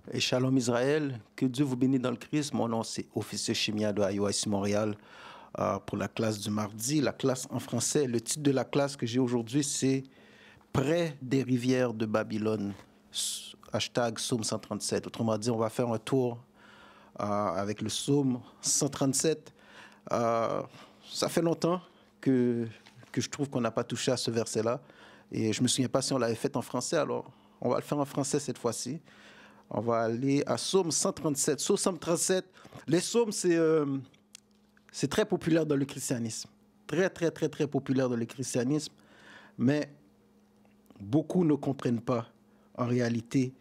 Et Shalom Israël, que Dieu vous bénisse dans le Christ. Mon nom c'est officier Chimia de IOIC Montréal pour la classe du mardi, la classe en français. Le titre de la classe que j'ai aujourd'hui c'est Près des rivières de Babylone, hashtag Psaume 137. Autrement dit, on va faire un tour avec le Psaume 137. Ça fait longtemps que je trouve qu'on n'a pas touché à ce verset-là. Et je ne me souviens pas si on l'avait fait en français, alors on va le faire en français cette fois-ci. On va aller à Psaume 137. Psaume 137, les psaumes, c'est très populaire dans le christianisme. Très, très, très, très populaire dans le christianisme. Mais beaucoup ne comprennent pas, en réalité,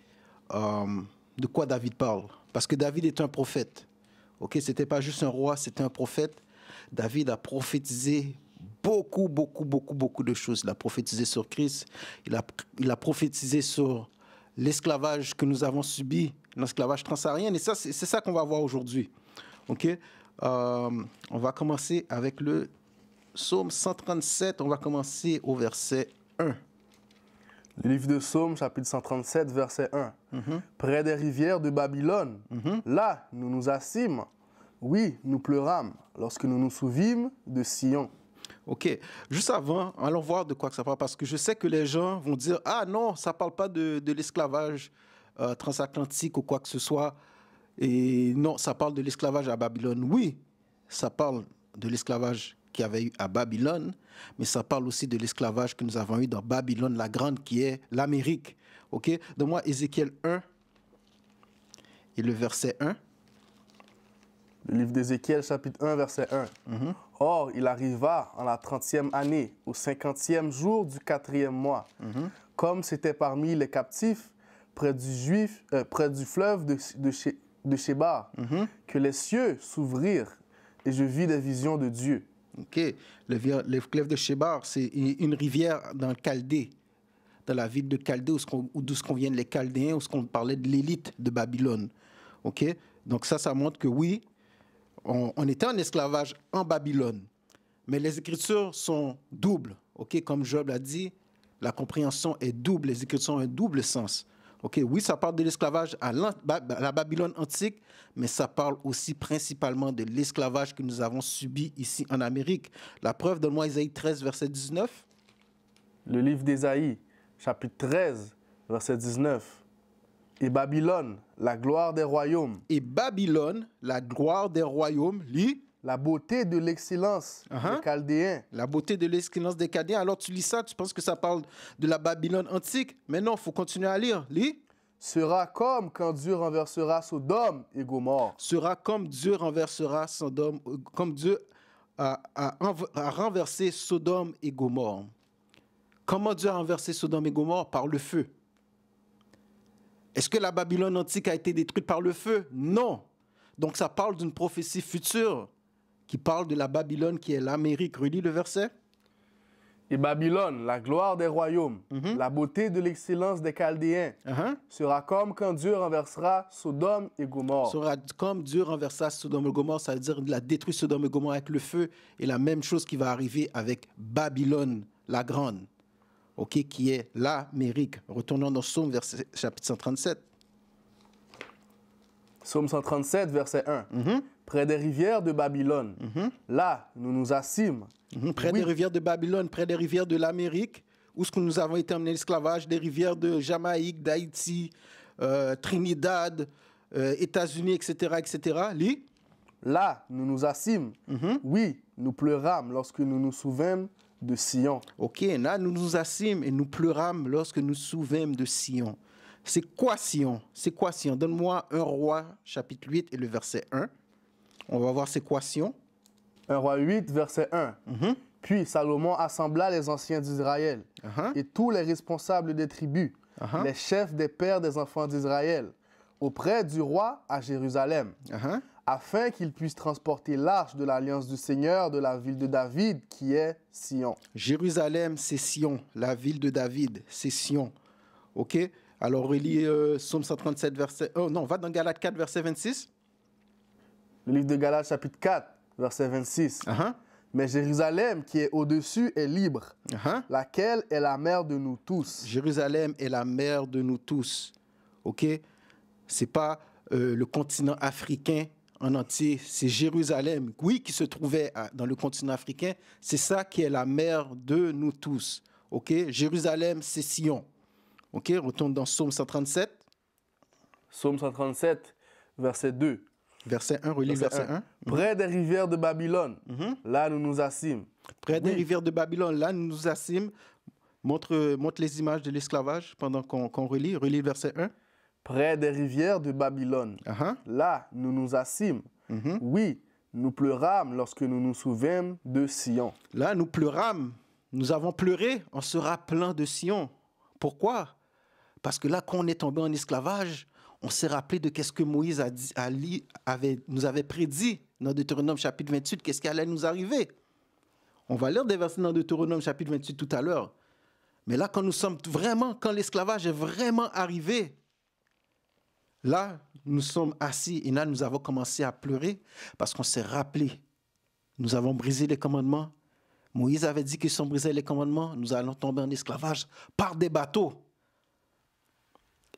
de quoi David parle. Parce que David est un prophète. Ok, ce n'était pas juste un roi, c'était un prophète. David a prophétisé beaucoup de choses. Il a prophétisé sur Christ. Il a prophétisé sur l'esclavage que nous avons subi, l'esclavage transsaharien. Et ça, c'est ça qu'on va voir aujourd'hui. OK? On va commencer avec le Psaume 137. On va commencer au verset 1. Le livre de Psaume, chapitre 137, verset 1. Près des rivières de Babylone, là, nous nous assîmes. Oui, nous pleurâmes lorsque nous nous souvîmes de Sion. OK. Juste avant, allons voir de quoi que ça parle, parce que je sais que les gens vont dire « Ah non, ça ne parle pas de l'esclavage transatlantique ou quoi que ce soit. » Et non, ça parle de l'esclavage à Babylone. Oui, ça parle de l'esclavage qu'il y avait eu à Babylone, mais ça parle aussi de l'esclavage que nous avons eu dans Babylone la Grande, qui est l'Amérique. OK? Donne-moi Ézéchiel 1 et le verset 1. Le livre d'Ézéchiel, chapitre 1, verset 1. Or, il arriva en la 30e année, au 50e jour du 4e mois, comme c'était parmi les captifs, près du fleuve de Shebar, que les cieux s'ouvrirent et je vis des visions de Dieu. OK. Le fleuve de Shebar, c'est une rivière dans le Chaldée, dans la ville de Chaldée, d'où viennent les Chaldéens, où on parlait de l'élite de Babylone. OK. Donc ça montre que oui, on était en esclavage en Babylone, mais les Écritures sont doubles. OK. Comme Job l'a dit, la compréhension est double, les Écritures ont un double sens. OK, oui, ça parle de l'esclavage à la Babylone antique, mais ça parle aussi principalement de l'esclavage que nous avons subi ici en Amérique. La preuve, donne-moi Isaïe 13, verset 19. Le livre d'Ésaïe, chapitre 13, verset 19. Et Babylone, la gloire des royaumes. Et Babylone, la gloire des royaumes, lit. La beauté de l'excellence des Chaldéens. La beauté de l'excellence des Chaldéens. Alors tu lis ça, tu penses que ça parle de la Babylone antique. Mais non, il faut continuer à lire. Lis. Sera comme quand Dieu renversera Sodome et Gomorrhe. Sera comme Dieu renversera Sodome, comme Dieu a renversé Sodome et Gomorrhe. Comment Dieu a renversé Sodome et Gomorrhe? Par le feu. Est-ce que la Babylone antique a été détruite par le feu? Non. Donc ça parle d'une prophétie future qui parle de la Babylone qui est l'Amérique. Relis le verset. Et Babylone, la gloire des royaumes, la beauté de l'excellence des Chaldéens, sera comme quand Dieu renversera Sodome et Gomorrhe. Sera comme Dieu renversera Sodome et Gomorrhe, ça veut dire qu'il a détruit Sodome et Gomorrhe avec le feu. Et la même chose qui va arriver avec Babylone, la grande, okay, qui est l'Amérique. Retournons dans Psaume, chapitre 137. Psaume 137, verset 1. Près des rivières de Babylone, là, nous nous assîmes. Près des rivières de Babylone, près des rivières de l'Amérique, où ce que nous avons été emmenés l'esclavage, des rivières de Jamaïque, d'Haïti, Trinidad, États-Unis, etc., etc. Lis. Là, nous nous assîmes. Oui, nous pleurâmes lorsque nous nous souvîmes de Sion. OK, là, nous nous assîmes et nous pleurâmes lorsque nous souvîmes de Sion. C'est quoi Sion? C'est quoi Sion? Donne-moi 1 Roi, chapitre 8 et le verset 1. On va voir c'est quoi Sion. 1 Roi 8, verset 1. Puis Salomon assembla les anciens d'Israël et tous les responsables des tribus, les chefs des pères des enfants d'Israël, auprès du roi à Jérusalem, afin qu'ils puissent transporter l'arche de l'alliance du Seigneur de la ville de David, qui est Sion. Jérusalem, c'est Sion. La ville de David, c'est Sion. OK? Alors, relis Psaume 137, verset... Oh non, va dans Galates 4, verset 26. Le livre de Galates, chapitre 4, verset 26. Mais Jérusalem, qui est au-dessus, est libre, laquelle est la mère de nous tous. Jérusalem est la mère de nous tous. OK? C'est pas le continent africain en entier, c'est Jérusalem, oui, qui se trouvait dans le continent africain. C'est ça qui est la mère de nous tous. OK? Jérusalem, c'est Sion. OK? Retourne dans Psaume 137. Psaume 137, verset 2. Verset 1, relis verset 1. Près des rivières de Babylone, là nous nous assîmes. Près des rivières de Babylone, là nous nous assîmes. Montre les images de l'esclavage pendant qu'on relit. Relis verset 1. Près des rivières de Babylone, là nous nous assîmes. Oui, nous pleurâmes lorsque nous nous souvînmes de Sion. Là, nous pleurâmes. Nous avons pleuré en se rappelant de Sion. Pourquoi? Parce que là, quand on est tombé en esclavage, on s'est rappelé de qu'est-ce que Moïse nous avait prédit dans Deutéronome chapitre 28, qu'est-ce qui allait nous arriver. On va lire des versets dans Deutéronome chapitre 28 tout à l'heure. Mais là, quand l'esclavage est vraiment arrivé, là, nous sommes assis et là, nous avons commencé à pleurer parce qu'on s'est rappelé. Nous avons brisé les commandements. Moïse avait dit que si on brisait les commandements, nous allons tomber en esclavage par des bateaux.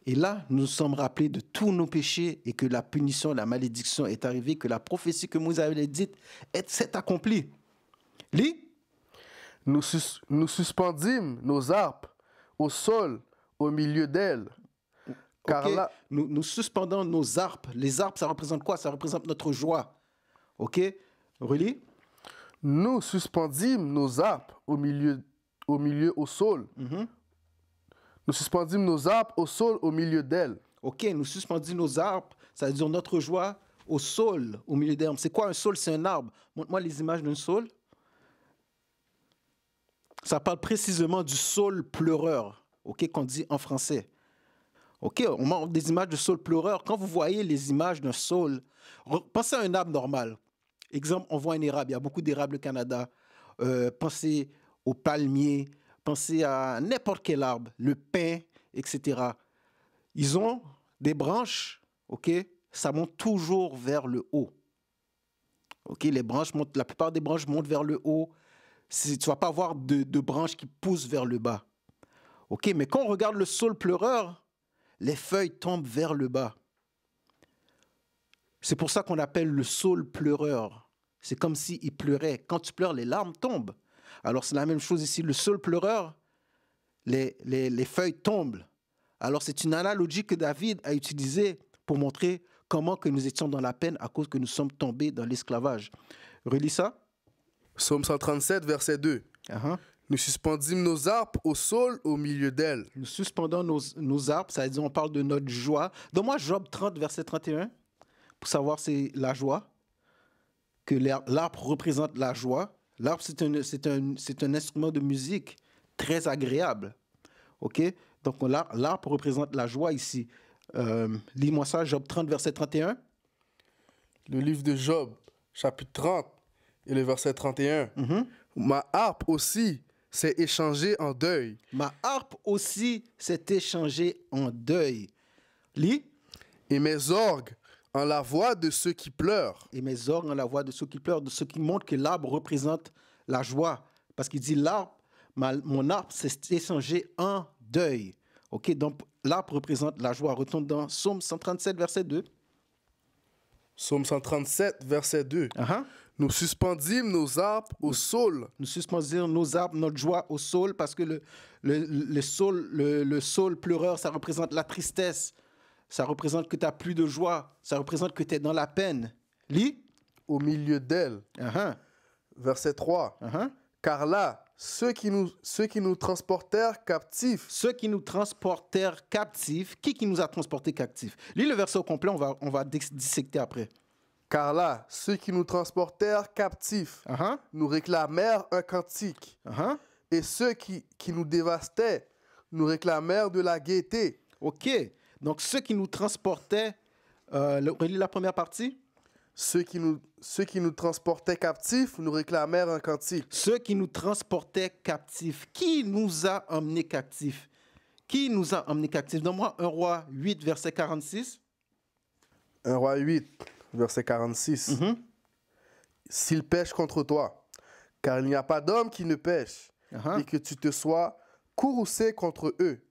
Et là, nous nous sommes rappelés de tous nos péchés et que la punition, la malédiction est arrivée, que la prophétie que Moïse avait dite s'est accomplie. Lis. Nous suspendîmes nos harpes au sol, au milieu d'elles. Car Okay. là, Nous suspendons nos harpes. Les harpes, ça représente quoi? Ça représente notre joie. OK? Relis. nous suspendîmes nos harpes au milieu au sol. Nous suspendîmes nos harpes au sol, au milieu d'elles. OK, nous suspendons nos harpes, ça veut dire notre joie au saule, au milieu des arbres. C'est quoi un saule? C'est un arbre. Montre-moi les images d'un saule. Ça parle précisément du saule pleureur, OK, qu'on dit en français. OK, on montre des images de saule pleureur. Quand vous voyez les images d'un saule, pensez à un arbre normal. Exemple, on voit un érable. Il y a beaucoup d'érables au Canada. Pensez aux palmiers, pensez à n'importe quel arbre, le pin, etc. Ils ont des branches, OK? Ça monte toujours vers le haut. OK? Les branches montent, la plupart des branches montent vers le haut. Tu ne vas pas avoir de branches qui poussent vers le bas. OK? Mais quand on regarde le saule pleureur, les feuilles tombent vers le bas. C'est pour ça qu'on l'appelle le saule pleureur. C'est comme s'il pleurait. Quand tu pleures, les larmes tombent. Alors, c'est la même chose ici. Le saule pleureur, les feuilles tombent. Alors, c'est une analogie que David a utilisée pour montrer comment que nous étions dans la peine à cause que nous sommes tombés dans l'esclavage. Relis ça. Psaume 137, verset 2. Nous suspendîmes nos harpes au sol, au milieu d'elles. Nous suspendons nos harpes, ça veut dire on parle de notre joie. Donne-moi Job 30, verset 31, pour savoir c'est la joie, que l'arbre représente la joie. L'arbre, c'est un instrument de musique très agréable. OK? Donc, l'arbre représente la joie ici. Lis-moi ça, Job 30, verset 31. Le livre de Job, chapitre 30, et le verset 31. Ma harpe aussi s'est échangée en deuil. Ma harpe aussi s'est échangée en deuil. Lis. Et mes orgues en la voix de ceux qui pleurent. Et mes orgues en la voix de ceux qui pleurent, de ceux qui montrent que l'arbre représente la joie. Parce qu'il dit l'arbre, mon arbre s'est échangé en deuil. OK, donc l'arbre représente la joie. Retourne dans Psaume 137, verset 2. Psaume 137, verset 2. Nous suspendîmes nos harpes au saule. Nous suspendîmes nos harpes, notre joie au saule, parce que le saule pleureur, ça représente la tristesse. Ça représente que tu n'as plus de joie. Ça représente que tu es dans la peine. Lis. Au milieu d'elle. Verset 3. Car là, ceux qui nous transportèrent captifs. Ceux qui nous transportèrent captifs. Qui nous a transportés captifs? Lis le verset au complet, on va dissecter après. Car là, ceux qui nous transportèrent captifs nous réclamèrent un cantique. Et ceux qui nous dévastaient nous réclamèrent de la gaieté. OK. Donc, ceux qui nous transportaient... relis la première partie. Ceux qui nous transportaient captifs nous réclamèrent un cantique. Ceux qui nous transportaient captifs. Qui nous a emmenés captifs? Qui nous a emmenés captifs? Donne-moi 1 Roi 8, verset 46. 1 Roi 8, verset 46. S'ils pêchent contre toi, car il n'y a pas d'homme qui ne pêche, et que tu te sois courroucé contre eux,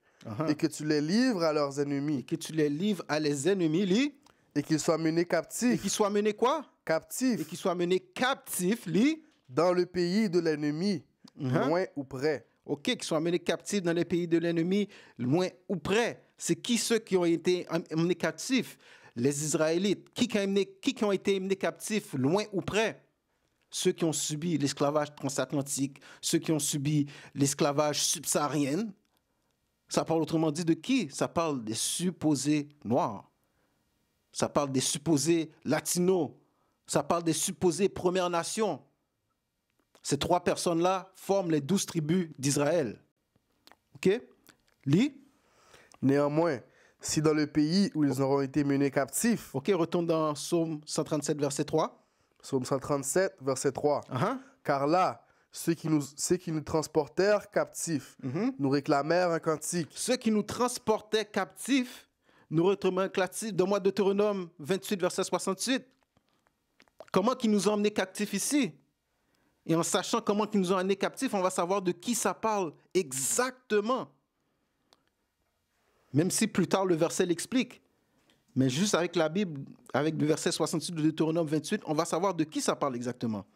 et que tu les livres à leurs ennemis, que tu les livres à les ennemis, li, et qu'ils soient menés et captifs, qu'ils soient menés quoi? Et captifs qu'ils soient menés captifs, li, dans le pays de l'ennemi, loin ou près. ok, qu'ils soient menés captifs dans les pays de l'ennemi, loin ou près. C'est qui ceux qui ont été emmenés captifs? Les Israélites. Qui ont été emmenés captifs, loin ou près? Ceux qui ont subi l'esclavage transatlantique, ceux qui ont subi l'esclavage subsaharien. Ça parle autrement dit de qui? Ça parle des supposés noirs. Ça parle des supposés latinos. Ça parle des supposés Premières Nations. Ces trois personnes-là forment les 12 tribus d'Israël. OK? Lis. Néanmoins, si dans le pays où ils auront été menés captifs, OK, retourne dans Psaume 137, verset 3. Psaume 137, verset 3, Uh-huh. car là, ceux qui nous transportèrent captifs nous réclamèrent un cantique. Ceux qui nous transportaient captifs, nous réclamaient un cantique. Donne-moi Deutéronome 28, verset 68. Comment qu'ils nous ont emmenés captifs ici? Et en sachant comment qu'ils nous ont emmenés captifs, on va savoir de qui ça parle exactement. Même si plus tard le verset l'explique. Mais juste avec la Bible, avec le verset 68 de Deutéronome 28, on va savoir de qui ça parle exactement.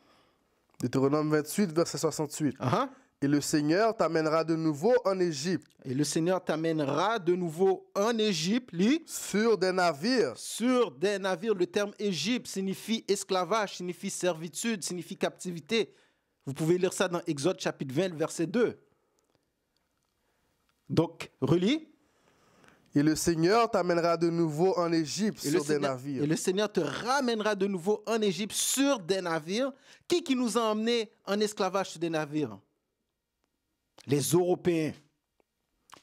Deutéronome 28, verset 68. Uh-huh. Et le Seigneur t'amènera de nouveau en Égypte. Et le Seigneur t'amènera de nouveau en Égypte, lis, Sur des navires. sur des navires. Le terme Égypte signifie esclavage, signifie servitude, signifie captivité. Vous pouvez lire ça dans Exode chapitre 20, verset 2. Donc, relis. Et le Seigneur t'amènera de nouveau en Égypte sur des navires. Et le Seigneur te ramènera de nouveau en Égypte sur des navires. Qui nous a emmenés en esclavage sur des navires? Les Européens,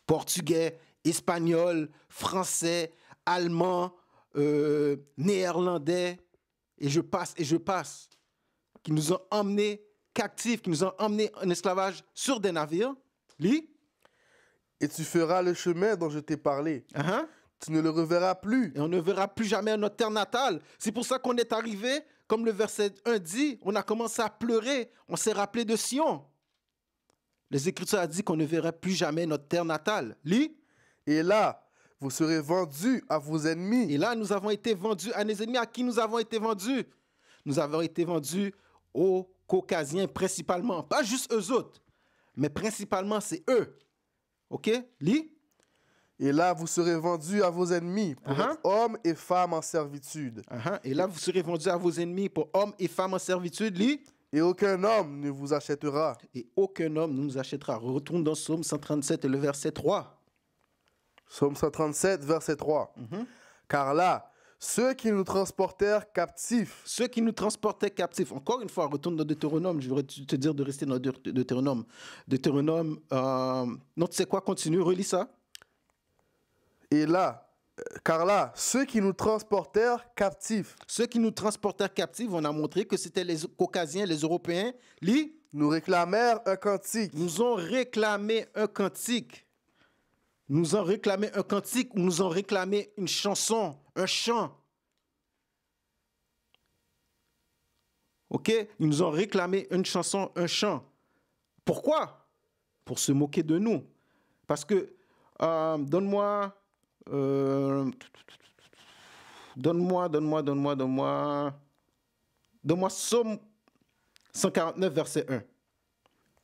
Portugais, Espagnols, Français, Allemands, Néerlandais, et je passe, qui nous ont emmenés captifs, qui nous ont emmenés en esclavage sur des navires. Lis. Et tu feras le chemin dont je t'ai parlé. Uh-huh. Tu ne le reverras plus. Et on ne verra plus jamais notre terre natale. C'est pour ça qu'on est arrivé, comme le verset 1 dit, on a commencé à pleurer, on s'est rappelé de Sion. Les Écritures ont dit qu'on ne verrait plus jamais notre terre natale. Lis. Et là, vous serez vendus à vos ennemis. Et là, nous avons été vendus à nos ennemis. À qui nous avons été vendus? Nous avons été vendus aux Caucasiens principalement. Pas juste eux autres, mais principalement c'est eux. OK? Lis. Et là, vous serez vendus à vos ennemis pour Uh-huh. être hommes et femmes en servitude. Uh-huh. Et là, vous serez vendus à vos ennemis pour hommes et femmes en servitude. Lis. Et aucun homme ne vous achètera. Et aucun homme ne nous achètera. Retourne dans Psaume 137 et le verset 3. Psaume 137, verset 3. Car là, ceux qui nous transportèrent captifs, Ceux qui nous transportaient captifs. Encore une fois, retourne dans Deutéronome. Je voudrais te dire de rester dans Deutéronome. Deutéronome, non, tu sais quoi, continue, relis ça. et là, car là, ceux qui nous transportèrent captifs, Ceux qui nous transportèrent captifs, on a montré que c'était les Caucasiens, les Européens. Lis. nous réclamèrent un cantique. Nous ont réclamé un cantique. Nous ont réclamé un cantique ou nous ont réclamé une chanson, un chant. OK? Ils nous ont réclamé une chanson, un chant. Pourquoi? Pour se moquer de nous. Parce que, donne-moi Psaume 149, verset 1.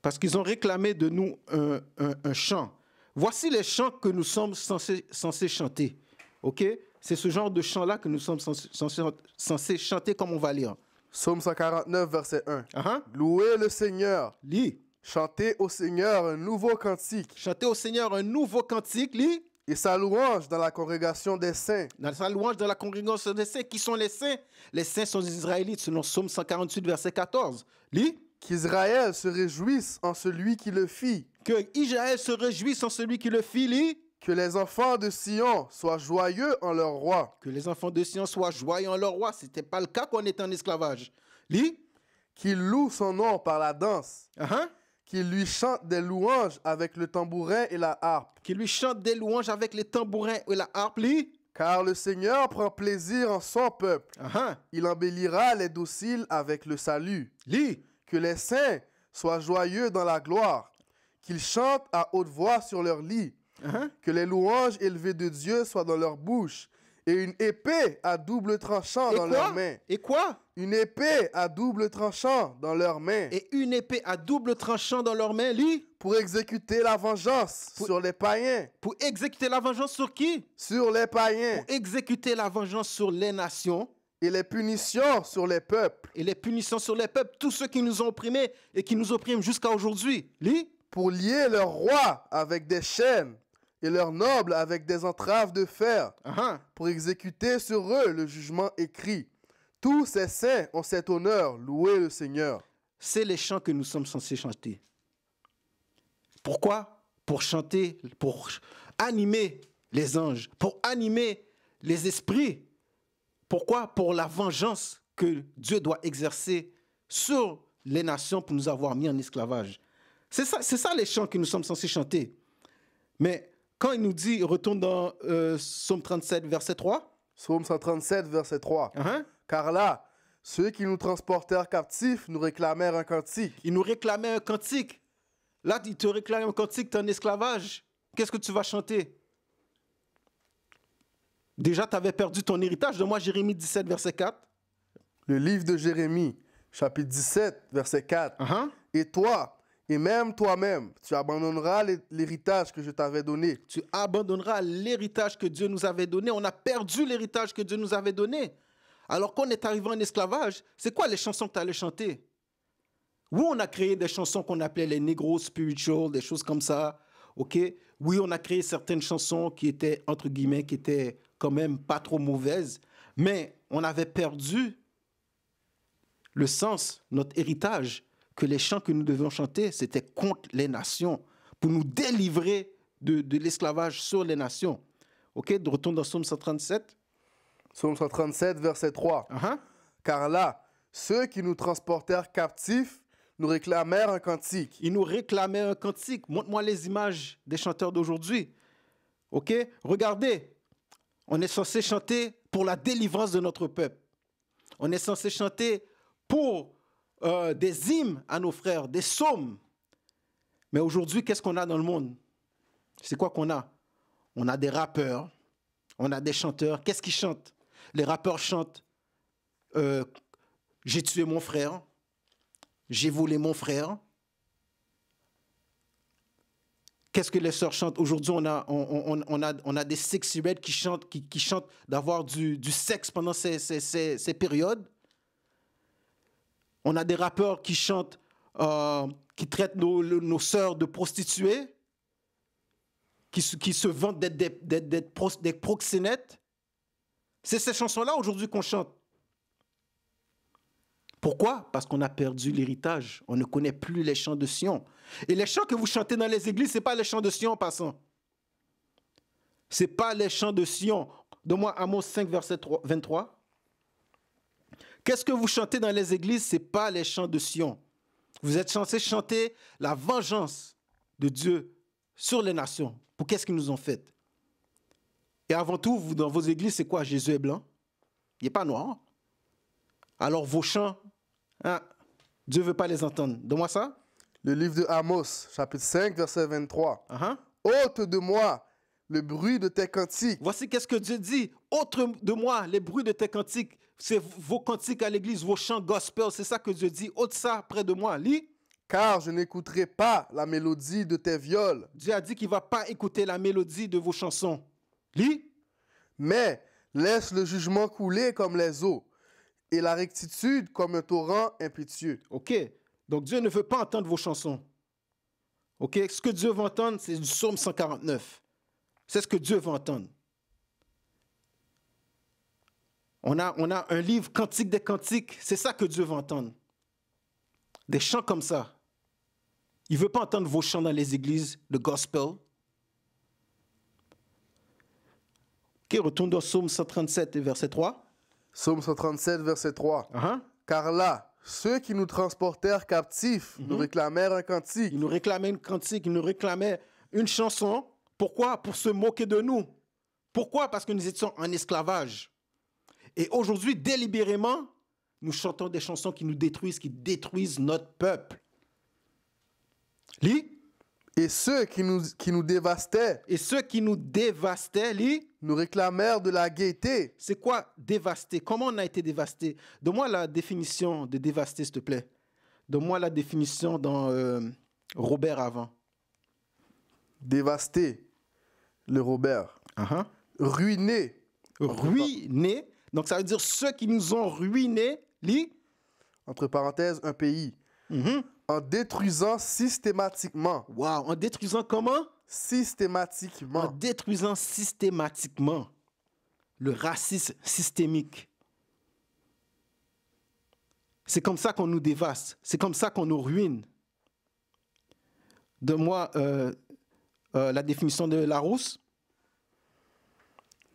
Parce qu'ils ont réclamé de nous un chant. Voici les chants que nous sommes censés chanter. OK? C'est ce genre de chant-là que nous sommes censés chanter comme on va lire. Psaume 149, verset 1. Uh-huh. Louez le Seigneur. Lis. Chantez au Seigneur un nouveau cantique. Chantez au Seigneur un nouveau cantique. Lis. Et sa louange dans la congrégation des saints. Dans sa louange dans la congrégation des saints. Qui sont les saints? Les saints sont les Israélites, selon Psaume 148, verset 14. Lis. Qu'Israël se réjouisse en celui qui le fit. Que Israël se réjouisse en celui qui le fit. Lis. Que les enfants de Sion soient joyeux en leur roi. Que les enfants de Sion soient joyeux en leur roi. Ce n'était pas le cas quand on était en esclavage. Lis. Qu'ils louent son nom par la danse. Uh-huh. Qu'ils lui chantent des louanges avec le tambourin et la harpe. Qui lui chante des louanges avec les tambourins et la harpe. Lis. Car le Seigneur prend plaisir en son peuple. Uh-huh. Il embellira les dociles avec le salut. Lis. Que les saints soient joyeux dans la gloire. Qu'ils chantent à haute voix sur leur lit. Que les louanges élevées de Dieu soient dans leur bouche et une épée à double tranchant dans leurs mains. Et quoi? Une épée à double tranchant dans leurs mains. Et une épée à double tranchant dans leurs mains, lit. Pour exécuter la vengeance sur les païens. Pour exécuter la vengeance sur qui? Sur les païens. Pour exécuter la vengeance sur les nations. Et les punitions sur les peuples. Et les punitions sur les peuples, tous ceux qui nous ont opprimés et qui nous oppriment jusqu'à aujourd'hui. Lis. Pour lier leurs rois avec des chaînes et leurs nobles avec des entraves de fer. Pour exécuter sur eux le jugement écrit. Tous ces saints ont cet honneur, louez le Seigneur. C'est les chants que nous sommes censés chanter. Pourquoi? Pour chanter, pour animer les anges, pour animer les esprits. Pourquoi? Pour la vengeance que Dieu doit exercer sur les nations pour nous avoir mis en esclavage. C'est ça les chants que nous sommes censés chanter. Mais quand il nous dit, retourne dans Psaume 37, verset 3. Psaume 137, verset 3. Car là, ceux qui nous transportèrent captifs nous réclamèrent un cantique. Ils nous réclamaient un cantique. Là, ils te réclament un cantique, tu es en esclavage. Qu'est-ce que tu vas chanter? Déjà, tu avais perdu ton héritage. Donne-moi Jérémie 17, verset 4. Le livre de Jérémie, chapitre 17, verset 4. Et toi, et même toi-même, tu abandonneras l'héritage que je t'avais donné. Tu abandonneras l'héritage que Dieu nous avait donné. On a perdu l'héritage que Dieu nous avait donné. Alors qu'on est arrivé en esclavage, c'est quoi les chansons que tu allais chanter? Oui, on a créé des chansons qu'on appelait les Negro Spiritual, des choses comme ça. OK? Oui, on a créé certaines chansons qui étaient, entre guillemets, qui étaient quand même pas trop mauvaises. Mais on avait perdu le sens, notre héritage, que les chants que nous devions chanter, c'était contre les nations, pour nous délivrer de l'esclavage sur les nations. OK? De retour dans Psaume 137. Psaume 137, verset 3. Car là, ceux qui nous transportèrent captifs nous réclamèrent un cantique. Ils nous réclamaient un cantique. Montre-moi les images des chanteurs d'aujourd'hui. OK? Regardez, on est censé chanter pour la délivrance de notre peuple. On est censé chanter pour des hymnes à nos frères, des psaumes. Mais aujourd'hui, qu'est-ce qu'on a dans le monde? C'est quoi qu'on a? On a des rappeurs, on a des chanteurs. Qu'est-ce qu'ils chantent? Les rappeurs chantent « J'ai tué mon frère »,« J'ai volé mon frère ». Qu'est-ce que les sœurs chantent? Aujourd'hui, on a des sexy-red qui chantent d'avoir du sexe pendant ces périodes. On a des rappeurs qui chantent, qui traitent nos sœurs de prostituées, qui se vantent d'être des proxénètes. C'est ces chansons-là aujourd'hui qu'on chante. Pourquoi? Parce qu'on a perdu l'héritage. On ne connaît plus les chants de Sion. Et les chants que vous chantez dans les églises, ce n'est pas les chants de Sion en passant. Ce n'est pas les chants de Sion. Donne-moi Amos 5, verset 23. Qu'est-ce que vous chantez dans les églises? Ce n'est pas les chants de Sion. Vous êtes censés chanter la vengeance de Dieu sur les nations. Pour qu'est-ce qu'ils nous ont fait? Et avant tout, vous, dans vos églises, c'est quoi? Jésus est blanc. Il n'est pas noir. Alors vos chants, Dieu ne veut pas les entendre. Donne-moi ça. Le livre de Amos, chapitre 5, verset 23. Ôte de moi le bruit de tes cantiques. Voici qu'est-ce que Dieu dit. Ôte de moi les bruits de tes cantiques. C'est vos cantiques à l'église, vos chants gospel. C'est ça que Dieu dit. Ôte ça près de moi. Lis. Car je n'écouterai pas la mélodie de tes viols. Dieu a dit qu'il ne va pas écouter la mélodie de vos chansons. Lis. Mais laisse le jugement couler comme les eaux et la rectitude comme un torrent impétueux. OK. Donc Dieu ne veut pas entendre vos chansons. OK. Ce que Dieu veut entendre, c'est du psaume 149. C'est ce que Dieu veut entendre. On a un livre, Cantique des Cantiques. C'est ça que Dieu veut entendre. Des chants comme ça. Il ne veut pas entendre vos chants dans les églises, le gospel. OK, retourne dans Psaume 137, verset 3. Psaume 137, verset 3. Car là, ceux qui nous transportèrent captifs nous réclamèrent un cantique. Ils nous réclamaient un cantique, ils nous réclamaient une chanson. Pourquoi? Pour se moquer de nous. Pourquoi? Parce que nous étions en esclavage. Et aujourd'hui, délibérément, nous chantons des chansons qui nous détruisent, qui détruisent notre peuple. Lis. Et ceux qui nous dévastaient Et ceux qui nous dévastaient, nous réclamèrent de la gaieté. c'est quoi dévaster? Comment on a été dévasté? Donne-moi la définition de dévaster, s'il te plaît. Donne-moi la définition dans Robert avant. Dévasté, le Robert. Uh-huh. Ruiné. Ruiné. Donc, ça veut dire ceux qui nous ont ruinés, Entre parenthèses, un pays. En détruisant systématiquement. Wow. En détruisant comment? Systématiquement. En détruisant systématiquement le racisme systémique. C'est comme ça qu'on nous dévaste. C'est comme ça qu'on nous ruine. Donne-moi la définition de Larousse.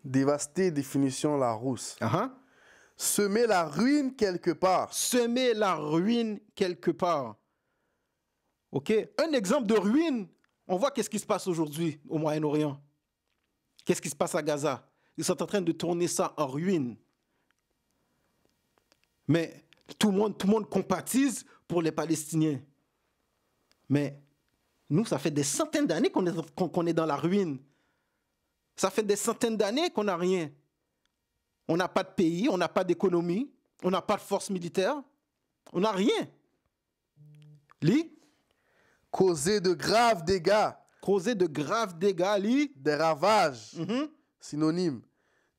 Dévasté, définition Larousse. Uh-huh. Semer la ruine quelque part. Semer la ruine quelque part. OK? Un exemple de ruine, on voit qu'est-ce qui se passe aujourd'hui au Moyen-Orient. Qu'est-ce qui se passe à Gaza? Ils sont en train de tourner ça en ruine. Mais tout le monde compatise pour les Palestiniens. Mais nous, ça fait des centaines d'années qu'on est dans la ruine. Ça fait des centaines d'années qu'on n'a rien. On n'a pas de pays, on n'a pas d'économie, on n'a pas de force militaire, on n'a rien. Lis. Causer de graves dégâts. Causer de graves dégâts, lis. Des ravages. Synonyme.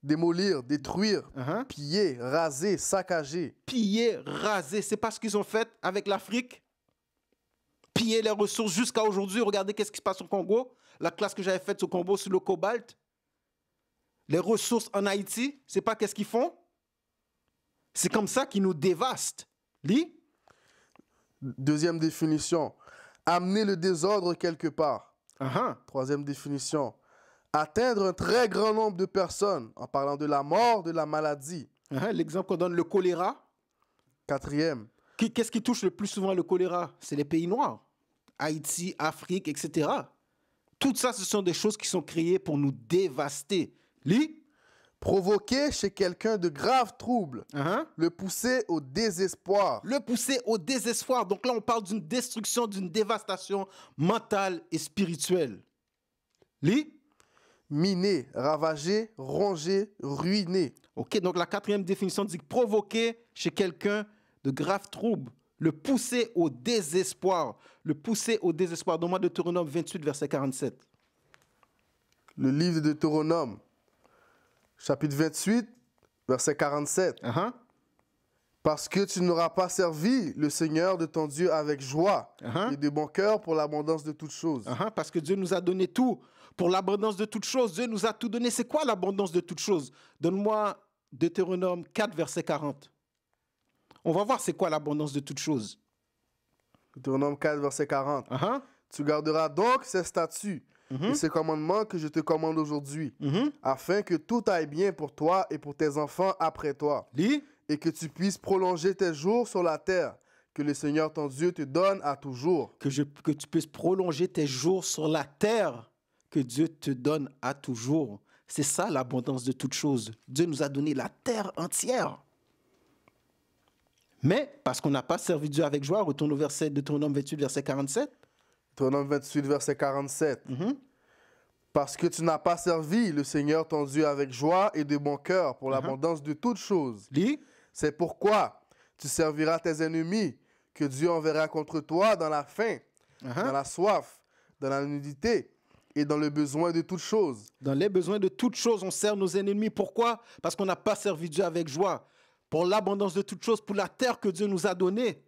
Démolir, détruire, piller, raser, saccager. Piller, raser, c'est pas ce qu'ils ont fait avec l'Afrique. Piller les ressources jusqu'à aujourd'hui. Regardez qu'est-ce qui se passe au Congo. La classe que j'avais faite au Congo sur le cobalt. Les ressources en Haïti, c'est pas qu'est-ce qu'ils font. C'est comme ça qu'ils nous dévastent. Lis. Deuxième définition. Amener le désordre quelque part. Troisième définition. Atteindre un très grand nombre de personnes en parlant de la mort, de la maladie. L'exemple qu'on donne, le choléra. Quatrième. Qu'est-ce qui touche le plus souvent le choléra? C'est les pays noirs. Haïti, Afrique, etc. Tout ça, ce sont des choses qui sont créées pour nous dévaster. Lis. Provoquer chez quelqu'un de graves troubles. Le pousser au désespoir. Le pousser au désespoir. Donc là, on parle d'une destruction, d'une dévastation mentale et spirituelle. Lis. Miner, ravager, ronger, ruiner. OK, donc la quatrième définition dit provoquer chez quelqu'un de graves troubles. Le pousser au désespoir. Le pousser au désespoir. Donne-moi Deutéronome 28, verset 47. Le livre de Deutéronome, chapitre 28, verset 47. Parce que tu n'auras pas servi le Seigneur de ton Dieu avec joie et de bon cœur pour l'abondance de toutes choses. Parce que Dieu nous a donné tout pour l'abondance de toutes choses. Dieu nous a tout donné. C'est quoi l'abondance de toutes choses? Donne-moi Deutéronome 4, verset 40. On va voir c'est quoi l'abondance de toutes choses. Deutéronome 4, verset 40. Tu garderas donc ces statuts et ces commandements que je te commande aujourd'hui, afin que tout aille bien pour toi et pour tes enfants après toi. Lis. Et que tu puisses prolonger tes jours sur la terre, que le Seigneur ton Dieu te donne à toujours. Que tu puisses prolonger tes jours sur la terre, que Dieu te donne à toujours. C'est ça l'abondance de toutes choses. Dieu nous a donné la terre entière. Mais, parce qu'on n'a pas servi Dieu avec joie, retourne au verset de Deutéronome 28, verset 47. Deutéronome 28, verset 47. Parce que tu n'as pas servi le Seigneur ton Dieu avec joie et de bon cœur pour l'abondance de toutes choses. Lis. C'est pourquoi tu serviras tes ennemis que Dieu enverra contre toi dans la faim, dans la soif, dans la nudité et dans le besoin de toutes choses. Dans les besoins de toutes choses, on sert nos ennemis. Pourquoi? Parce qu'on n'a pas servi Dieu avec joie. Pour l'abondance de toutes choses, pour la terre que Dieu nous a donnée.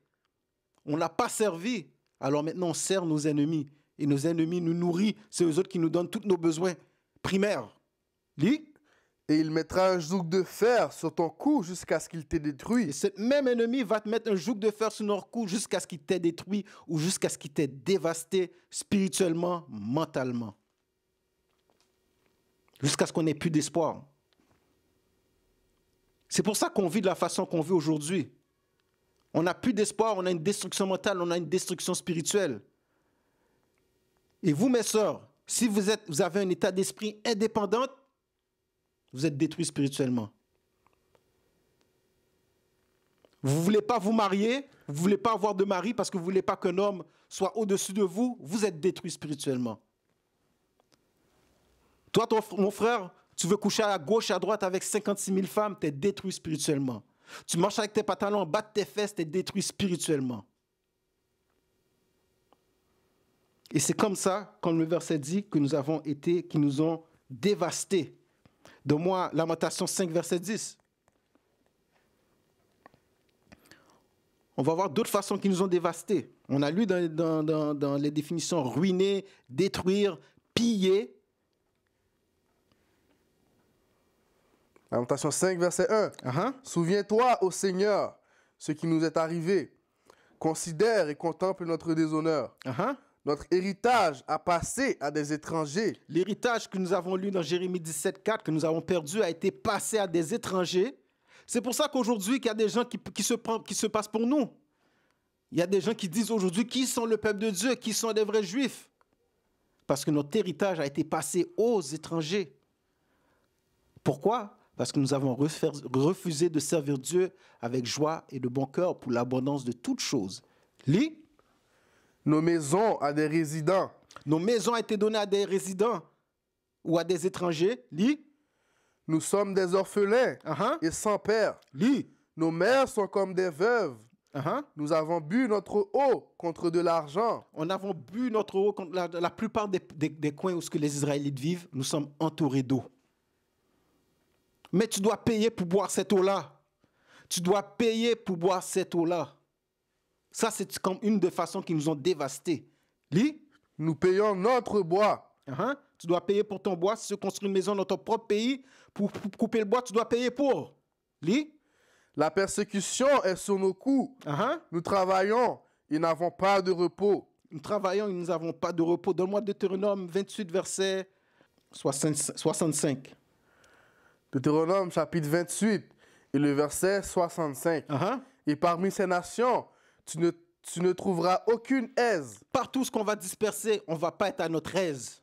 On ne l'a pas servi. Alors maintenant, on sert nos ennemis. Et nos ennemis nous nourrissent. C'est eux autres qui nous donnent tous nos besoins primaires. Lis. Et il mettra un joug de fer sur ton cou jusqu'à ce qu'il t'ait détruit. Et ce même ennemi va te mettre un joug de fer sur notre cou jusqu'à ce qu'il t'ait détruit ou jusqu'à ce qu'il t'ait dévasté spirituellement, mentalement. Jusqu'à ce qu'on n'ait plus d'espoir. C'est pour ça qu'on vit de la façon qu'on vit aujourd'hui. On n'a plus d'espoir, on a une destruction mentale, on a une destruction spirituelle. Et vous, mes sœurs, si vous avez un état d'esprit indépendant, vous êtes détruits spirituellement. Vous ne voulez pas vous marier, vous ne voulez pas avoir de mari parce que vous ne voulez pas qu'un homme soit au-dessus de vous, vous êtes détruit spirituellement. Toi, mon frère, tu veux coucher à gauche, à droite avec 56 000 femmes, tu es détruit spirituellement. Tu marches avec tes pantalons en bas de tes fesses, tu es détruit spirituellement. Et c'est comme ça, comme le verset dit, que nous avons été, qui nous ont dévastés. Donne-moi Lamentation 5, verset 10. On va voir d'autres façons qui nous ont dévastés. On a lu dans les définitions ruiner, détruire, piller. Lamentation 5, verset 1. Souviens-toi, ô Seigneur, ce qui nous est arrivé. Considère et contemple notre déshonneur. Notre héritage a passé à des étrangers. L'héritage que nous avons lu dans Jérémie 17, 4, que nous avons perdu, a été passé à des étrangers. C'est pour ça qu'aujourd'hui, il y a des gens qui se passent pour nous. Il y a des gens qui disent aujourd'hui qui sont le peuple de Dieu, qui sont des vrais juifs. Parce que notre héritage a été passé aux étrangers. Pourquoi? Parce que nous avons refusé de servir Dieu avec joie et de bon cœur pour l'abondance de toutes choses. Lis. Nos maisons à des résidents. Nos maisons ont été données à des résidents ou à des étrangers. Lis. Nous sommes des orphelins et sans père. Lis. Nos mères sont comme des veuves. Nous avons bu notre eau contre de l'argent. On a bu notre eau contre la plupart des coins où les Israélites vivent. Nous sommes entourés d'eau. Mais tu dois payer pour boire cette eau-là. Tu dois payer pour boire cette eau-là. Ça, c'est comme une des façons qui nous ont dévastés. Lis. Nous payons notre bois. Tu dois payer pour ton bois. Si tu construis une maison dans ton propre pays, pour couper le bois, tu dois payer pour. Lis. La persécution est sur nos coups. Nous travaillons et n'avons pas de repos. Nous travaillons et nous n'avons pas de repos. Donne-moi Deutéronome 28, verset 65. Deutéronome chapitre 28 et le verset 65. Et parmi ces nations, tu ne trouveras aucune aise. Partout ce qu'on va disperser, on ne va pas être à notre aise.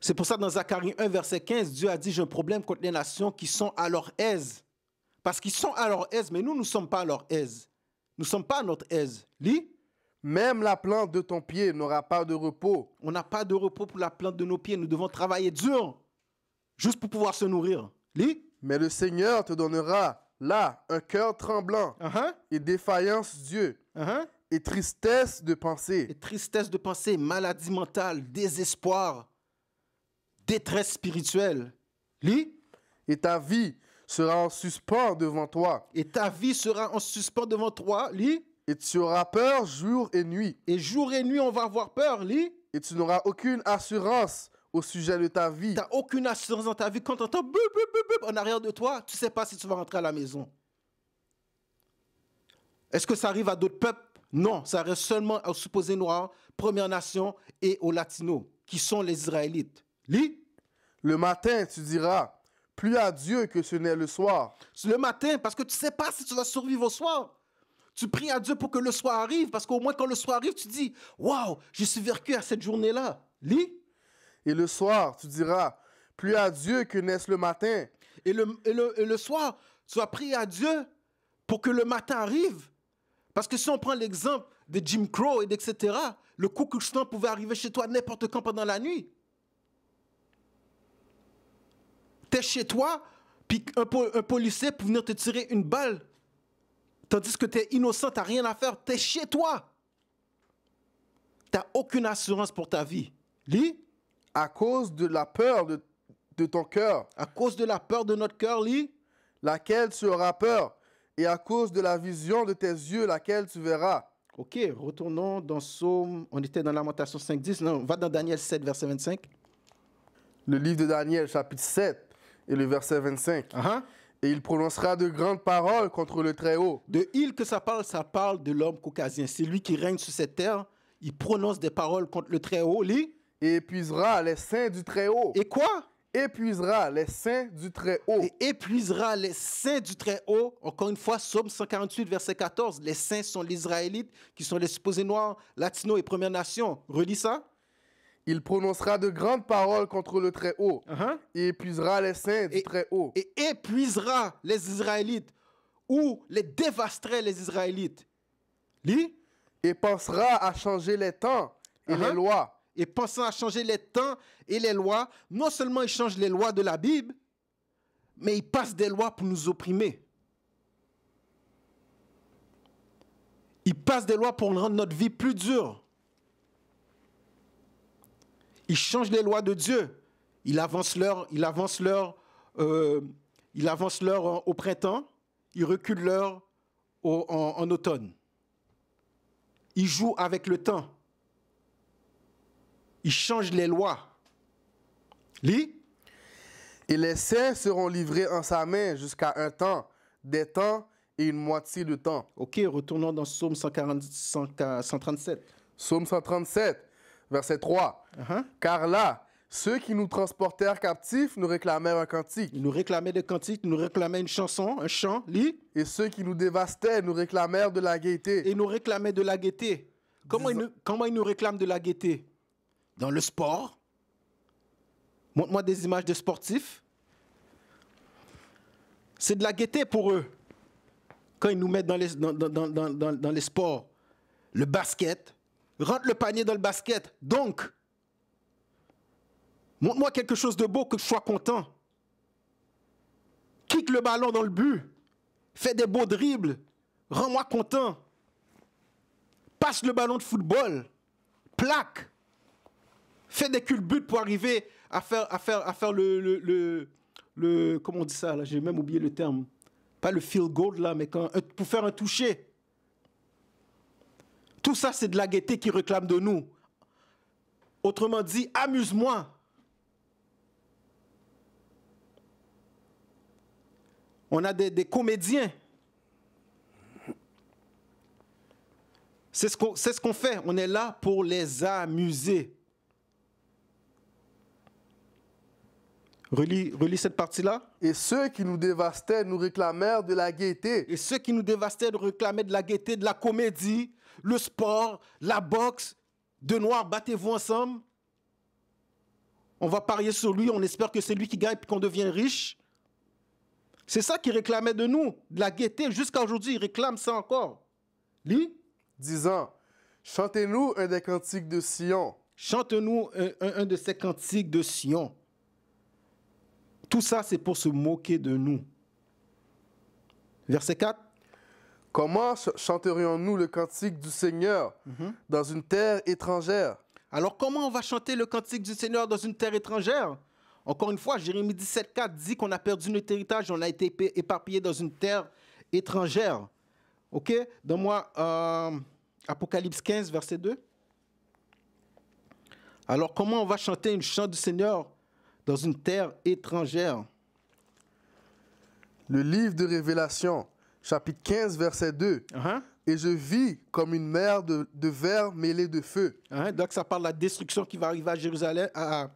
C'est pour ça que dans Zacharie 1, verset 15, Dieu a dit, j'ai un problème contre les nations qui sont à leur aise. Parce qu'ils sont à leur aise, mais nous ne sommes pas à leur aise. Nous ne sommes pas à notre aise. Lis. Même la plante de ton pied n'aura pas de repos. On n'a pas de repos pour la plante de nos pieds. Nous devons travailler dur, juste pour pouvoir se nourrir. Lis. Mais le Seigneur te donnera là un cœur tremblant et défaillance Dieu et tristesse de pensée. Et tristesse de pensée, maladie mentale, désespoir, détresse spirituelle. Lis. Et ta vie sera en suspens devant toi. Et ta vie sera en suspens devant toi. Lis. Et tu auras peur jour et nuit. Et jour et nuit, on va avoir peur. Lis. Et tu n'auras aucune assurance au sujet de ta vie. Tu n'as aucune assurance dans ta vie. Quand tu entends en arrière de toi, tu ne sais pas si tu vas rentrer à la maison. Est-ce que ça arrive à d'autres peuples? Non, ça reste seulement aux supposés noirs, Premières Nations et aux Latinos, qui sont les Israélites. Lis. Le matin, tu diras, plus à Dieu que ce n'est le soir. Le matin, parce que tu ne sais pas si tu vas survivre au soir. Tu pries à Dieu pour que le soir arrive, parce qu'au moins quand le soir arrive, tu dis, waouh, je suis vécu à cette journée-là. Lis. Et le soir, tu diras, plus à Dieu que naisse le matin. Et le soir, tu vas prier à Dieu pour que le matin arrive. Parce que si on prend l'exemple de Jim Crow et etc., le Ku Klux Klan pouvait arriver chez toi n'importe quand pendant la nuit. Tu es chez toi, puis un policier peut venir te tirer une balle, tandis que tu es innocent, tu n'as rien à faire, tu es chez toi. Tu n'as aucune assurance pour ta vie. Lis. À cause de la peur de ton cœur. À cause de la peur de notre cœur, lis. Laquelle tu auras peur. Et à cause de la vision de tes yeux, laquelle tu verras. Ok, retournons dans Psaume. On était dans Lamentation 5.10. Non, on va dans Daniel 7, verset 25. Le livre de Daniel, chapitre 7, et le verset 25. Et il prononcera de grandes paroles contre le Très-Haut. De il que ça parle de l'homme caucasien. C'est lui qui règne sur cette terre. Il prononce des paroles contre le Très-Haut. Lis. Et épuisera les saints du Très-Haut. Et quoi? Épuisera les saints du Très-Haut. Et épuisera les saints du Très-Haut. Encore une fois, Psaume 148, verset 14. Les saints sont les Israélites, qui sont les supposés noirs, latinos et Premières Nations. Relis ça. Il prononcera de grandes paroles contre le Très-Haut. Et épuisera les saints du Très-Haut. Et épuisera les Israélites. ou les dévasterait les Israélites. Lis. Et pensera à changer les temps et les lois. Et pensant à changer les temps et les lois, non seulement il change les lois de la Bible, mais il passe des lois pour nous opprimer. Il passe des lois pour rendre notre vie plus dure. Il change les lois de Dieu. Il avance l'heure au printemps, il recule l'heure en automne. Il joue avec le temps. Il change les lois. Lis. Et les saints seront livrés en sa main jusqu'à un temps, des temps et une moitié de temps. Ok, retournons dans Psaume 137. Psaume 137, verset 3. Car là, ceux qui nous transportèrent captifs nous réclamèrent un cantique. Ils nous réclamaient des cantiques, ils nous réclamaient une chanson, un chant. Lis. Et ceux qui nous dévastaient nous réclamèrent de la gaieté. Et ils nous réclamaient de la gaieté. Comment ils nous réclament de la gaieté? Dans le sport. Montre-moi des images de sportifs. C'est de la gaieté pour eux. Quand ils nous mettent dans les sports. Le basket. Rentre le panier dans le basket. Donc, montre-moi quelque chose de beau que je sois content. Kick le ballon dans le but. Fais des beaux dribbles. Rends-moi content. Passe le ballon de football. Plaque. Fais des culbutes pour arriver à faire le comment on dit ça là, j'ai même oublié le terme. Pas le field goal là, mais pour faire un toucher. Tout ça, c'est de la gaieté qui réclame de nous. Autrement dit, amuse-moi. On a des comédiens. C'est ce qu'on fait. On est là pour les amuser. Relis cette partie-là. Et ceux qui nous dévastaient nous réclamèrent de la gaieté. Et ceux qui nous dévastaient nous réclamaient de la gaieté, de la comédie, le sport, la boxe. Deux noirs, battez-vous ensemble. On va parier sur lui, on espère que c'est lui qui gagne et qu'on devient riche. C'est ça qu'ils réclamaient de nous, de la gaieté. Jusqu'à aujourd'hui, ils réclament ça encore. Lis. Disant, chantez-nous un des cantiques de Sion. Chante-nous un de ces cantiques de Sion. Tout ça, c'est pour se moquer de nous. Verset 4. Comment chanterions-nous le cantique du Seigneur dans une terre étrangère? Alors, comment on va chanter le cantique du Seigneur dans une terre étrangère? Encore une fois, Jérémie 17,4 dit qu'on a perdu notre héritage, on a été éparpillé dans une terre étrangère. OK? Donne-moi Apocalypse 15, verset 2. Alors, comment on va chanter une chant du Seigneur dans une terre étrangère? Le livre de Révélation, chapitre 15, verset 2. Et je vis comme une mer de verre mêlée de feu. Donc, ça parle de la destruction qui va arriver à Jérusalem, à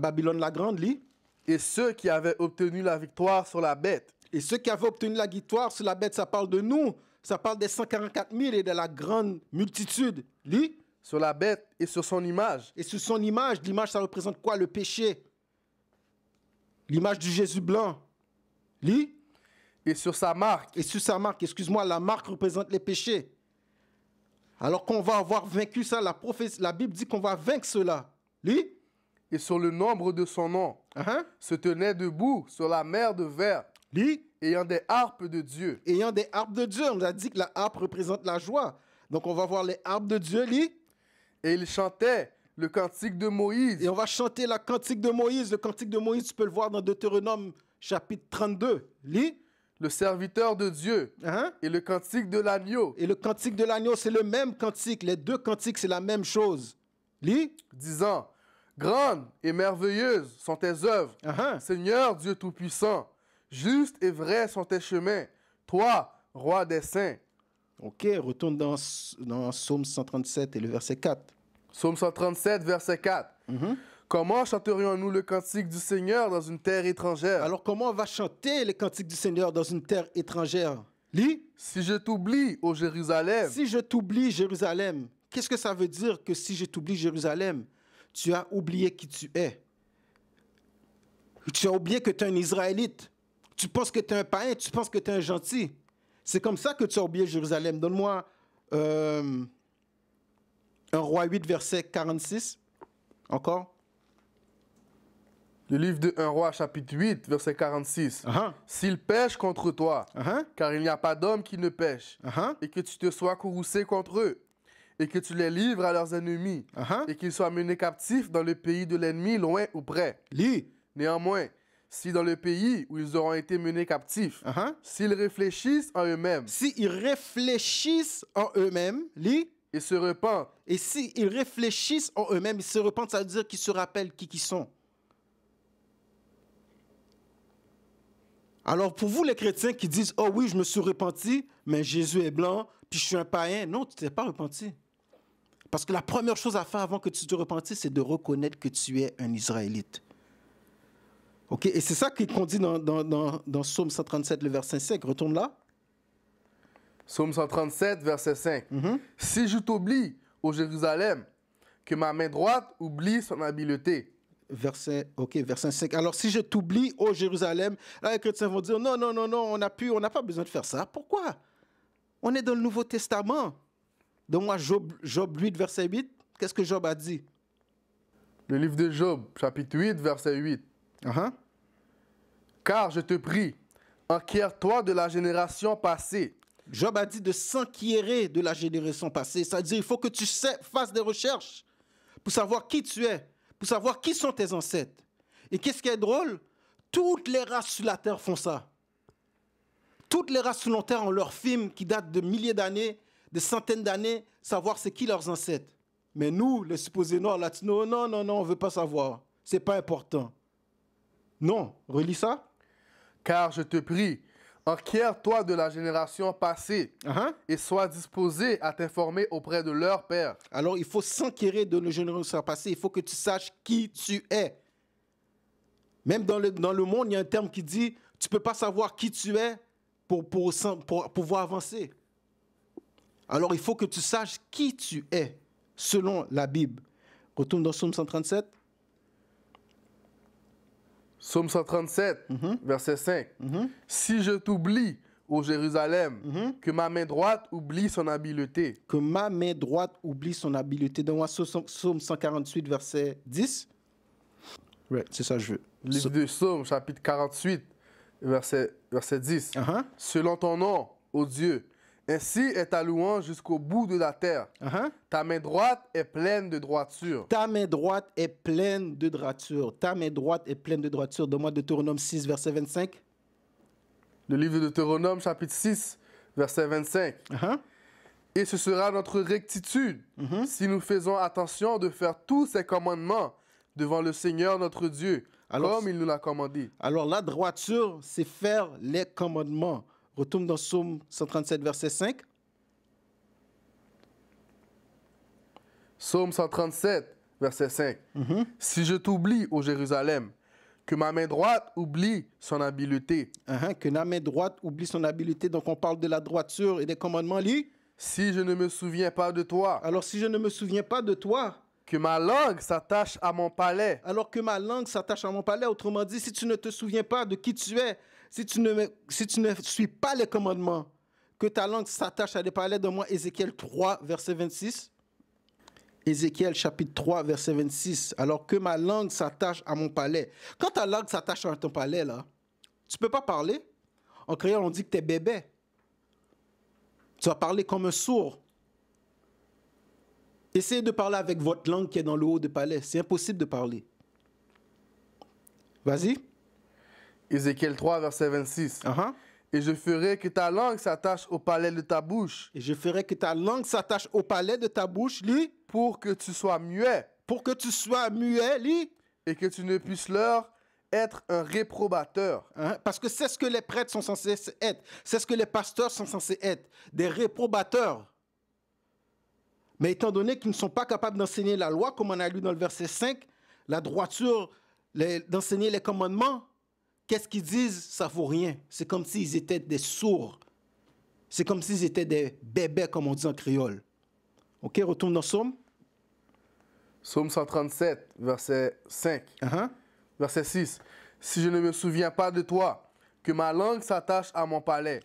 Babylone la Grande, lis. Et ceux qui avaient obtenu la victoire sur la bête. Et ceux qui avaient obtenu la victoire sur la bête, ça parle de nous. Ça parle des 144 000 et de la grande multitude. Lis. Sur la bête et sur son image. Et sur son image, l'image, ça représente quoi? Le péché. L'image du Jésus blanc. Lis. Et sur sa marque. Et sur sa marque, excuse-moi, la marque représente les péchés. Alors qu'on va avoir vaincu ça, la Bible dit qu'on va vaincre cela. Lis. Et sur le nombre de son nom, se tenait debout sur la mer de verre. Lis. Ayant des harpes de Dieu. Ayant des harpes de Dieu. On a dit que la harpe représente la joie. Donc on va voir les harpes de Dieu, lis. Et il chantait le cantique de Moïse. Et on va chanter la cantique de Moïse. Le cantique de Moïse, tu peux le voir dans Deutéronome chapitre 32. Lis. Le serviteur de Dieu. Et le cantique de l'agneau. Et le cantique de l'agneau, c'est le même cantique. Les deux cantiques, c'est la même chose. Lis. Disant, grandes et merveilleuses sont tes œuvres, Seigneur Dieu Tout-Puissant. Justes et vrais sont tes chemins, toi, roi des saints. Ok, retourne dans Psaume 137 et le verset 4. Psaume 137, verset 4. Comment chanterions-nous le cantique du Seigneur dans une terre étrangère? Alors, comment on va chanter les cantiques du Seigneur dans une terre étrangère? Lis. Si je t'oublie, ô Jérusalem. Si je t'oublie, Jérusalem. Qu'est-ce que ça veut dire que si je t'oublie, Jérusalem? Tu as oublié qui tu es. Tu as oublié que tu es un Israélite. Tu penses que tu es un païen, tu penses que tu es un gentil. C'est comme ça que tu as oublié Jérusalem. Donne-moi 1 Roi 8, verset 46. Encore. Le livre de 1 Roi, chapitre 8, verset 46. Uh-huh. S'ils pêchent contre toi, Uh-huh. car il n'y a pas d'homme qui ne pêche, Uh-huh. et que tu te sois courroucé contre eux, et que tu les livres à leurs ennemis, Uh-huh. et qu'ils soient menés captifs dans le pays de l'ennemi, loin ou près. Lis. Néanmoins, si dans le pays où ils auront été menés captifs, Uh-huh. s'ils réfléchissent en eux-mêmes S'ils réfléchissent en eux-mêmes, lis. et se repentent, Et s'ils réfléchissent en eux-mêmes, ils se repentent, ça veut dire qu'ils se rappellent qui sont. Alors, pour vous, les chrétiens qui disent « Oh oui, je me suis repenti, mais Jésus est blanc, puis je suis un païen. » Non, tu ne t'es pas repenti. Parce que la première chose à faire avant que tu te repentisses, c'est de reconnaître que tu es un Israélite. OK? Et c'est ça qu'on dit dans Psaume 137, le verset 5. Retourne là. Psaume 137, verset 5. Si je t'oublie, ô Jérusalem, que ma main droite oublie son habileté. Verset 5. Alors, si je t'oublie, ô Jérusalem, là, les chrétiens vont dire, non, on n'a pas besoin de faire ça. Pourquoi? On est dans le Nouveau Testament. Donne-moi Job 8, verset 8. Qu'est-ce que Job a dit? Le livre de Job, chapitre 8, verset 8. Uh-huh. Car je te prie, enquiers-toi de la génération passée. Job a dit de s'enquérir de la génération passée. C'est-à-dire, il faut que tu fasses des recherches pour savoir qui tu es, pour savoir qui sont tes ancêtres. Et qu'est-ce qui est drôle? Toutes les races sur la terre font ça. Toutes les races sur la terre ont leurs films qui datent de milliers d'années, de centaines d'années, savoir c'est qui leurs ancêtres. Mais nous, les supposés noirs latinos, non, on ne veut pas savoir. C'est pas important. Non, relis ça. Car je te prie, enquiers-toi de la génération passée Uh-huh. et sois disposé à t'informer auprès de leur père. Alors, il faut s'enquérir de nos générations passées. Il faut que tu saches qui tu es. Même dans le monde, il y a un terme qui dit tu ne peux pas savoir qui tu es pour pouvoir avancer. Alors, il faut que tu saches qui tu es selon la Bible. Retourne dans Psaume 137. Psaume 137, verset 5. Si je t'oublie, ô Jérusalem, que ma main droite oublie son habileté. Que ma main droite oublie son habileté. Donne-moi Psaume 148, verset 10. Ouais, c'est ça que je veux. Livre de Psaume, chapitre 48, verset 10. Uh-huh. Selon ton nom, ô Dieu, ainsi est ta louange jusqu'au bout de la terre. Uh-huh. Ta main droite est pleine de droiture. Ta main droite est pleine de droiture. Ta main droite est pleine de droiture. Donne-moi Deutéronome 6, verset 25. Le livre de Deutéronome, chapitre 6, verset 25. Uh-huh. Et ce sera notre rectitude si nous faisons attention de faire tous ces commandements devant le Seigneur notre Dieu, comme il nous l'a commandé. Alors la droiture, c'est faire les commandements. Retourne dans Psaume 137, verset 5. Psaume 137, verset 5. Si je t'oublie, ô Jérusalem, que ma main droite oublie son habileté. Que ma main droite oublie son habileté. Donc on parle de la droiture et des commandements. Lis. Si je ne me souviens pas de toi. Alors si je ne me souviens pas de toi. Que ma langue s'attache à mon palais. Alors que ma langue s'attache à mon palais. Autrement dit, si tu ne te souviens pas de qui tu es, si tu ne suis pas les commandements, que ta langue s'attache à des palais, donne-moi Ézéchiel 3, verset 26. Ézéchiel chapitre 3, verset 26. Alors que ma langue s'attache à mon palais. Quand ta langue s'attache à ton palais, là, tu ne peux pas parler. En créole, on dit que tu es bébé. Tu vas parler comme un sourd. Essayez de parler avec votre langue qui est dans le haut du palais. C'est impossible de parler. Vas-y. Ézéchiel 3, verset 26. Uh-huh. Et je ferai que ta langue s'attache au palais de ta bouche. Et je ferai que ta langue s'attache au palais de ta bouche, lis. Pour que tu sois muet. Pour que tu sois muet, lis. Et que tu ne puisses leur être un réprobateur. Parce que c'est ce que les prêtres sont censés être. C'est ce que les pasteurs sont censés être. Des réprobateurs. Mais étant donné qu'ils ne sont pas capables d'enseigner la loi, comme on a lu dans le verset 5, la droiture, d'enseigner les commandements, qu'est-ce qu'ils disent? Ça ne vaut rien. C'est comme s'ils étaient des sourds. C'est comme s'ils étaient des bébés, comme on dit en créole. OK, retourne dans Psaume. Psaume 137, verset 5. Verset 6. Si je ne me souviens pas de toi, que que ma langue s'attache à mon palais.